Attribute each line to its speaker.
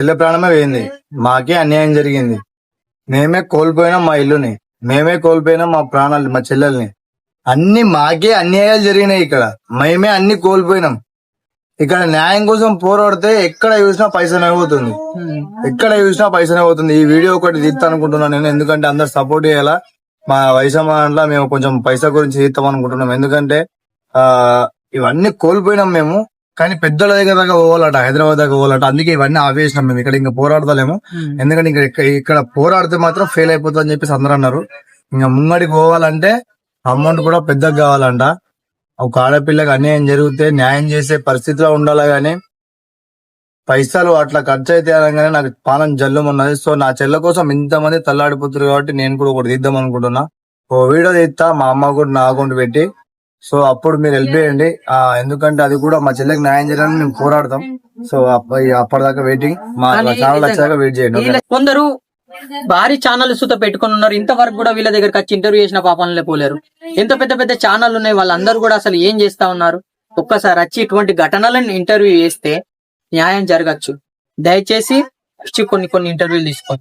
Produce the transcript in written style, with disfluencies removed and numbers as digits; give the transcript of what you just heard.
Speaker 1: చెల్లె ప్రాణమే పోయింది. మాకే అన్యాయం జరిగింది. మేమే కోల్పోయినాం మా ఇల్లుని, మేమే కోల్పోయినాం మా ప్రాణాలు, మా చెల్లెల్ని. అన్ని మాకే అన్యాయాలు జరిగినాయి. ఇక్కడ మేమే అన్ని కోల్పోయినాం. ఇక్కడ న్యాయం కోసం పోరాడితే ఎక్కడ చూసినా పైసనే పోతుంది, ఎక్కడ చూసినా పైసనే పోతుంది. ఈ వీడియో ఒకటి తీస్తా అనుకుంటున్నాను నేను, ఎందుకంటే అందరు సపోర్ట్ చేయాలా. మా వైసమ్మ మేము కొంచెం పైసా గురించి తీద్దాం అనుకుంటున్నాం. ఎందుకంటే ఇవన్నీ కోల్పోయినాం మేము. కానీ పెద్దల దగ్గర దాకా పోవాలట, హైదరాబాద్ దాకా పోవాలట. అందుకే ఇవన్నీ ఆపేసినాం మేము. ఇక్కడ ఇంకా పోరాడతలేము. ఎందుకంటే ఇక్కడ పోరాడితే మాత్రం ఫెయిల్ అయిపోతుంది అని చెప్పేసి అందరూ అన్నారు. ఇంకా ముంగడికి పోవాలంటే అమౌంట్ కూడా పెద్దగా కావాలంట. ఒక ఆడపిల్లకి అన్యాయం జరిగితే న్యాయం చేసే పరిస్థితిలో ఉండాలి, గానీ పైసలు అట్లా ఖర్చు అయితే అనగానే నాకు పానం జల్లుమన్నది. సో నా చెల్ల కోసం ఇంతమంది తల్లాడిపోతారు కాబట్టి నేను కూడా ఒకటి తీద్దాం అనుకుంటున్నా. ఓ వీడియో తీస్తా, మా అమ్మ కూడా నా అకౌంట్ పెట్టి. సో అప్పుడు మీరు హెల్ప్ చేయండి. ఎందుకంటే అది కూడా మా చెల్లెకి న్యాయం చేయాలని మేము పోరాడతాం. సో అప్పటిదాకా వెయిటింగ్. మా ఛానల్ వచ్చాక వెయిట్ చేయండి.
Speaker 2: కొందరు భారీ ఛానల్ సుత పెట్టుకుని ఉన్నారు. ఇంతవరకు కూడా వీళ్ళ దగ్గరకు వచ్చి ఇంటర్వ్యూ చేసిన పాపాలనే పోలేరు. ఎంత పెద్ద పెద్ద ఛానల్ ఉన్నాయి, వాళ్ళందరూ కూడా అసలు ఏం చేస్తా ఉన్నారు? ఒక్కసారి వచ్చి ఇటువంటి ఘటనలను ఇంటర్వ్యూ చేస్తే న్యాయం జరగచ్చు. దయచేసి కొన్ని ఇంటర్వ్యూలు తీసుకోండి.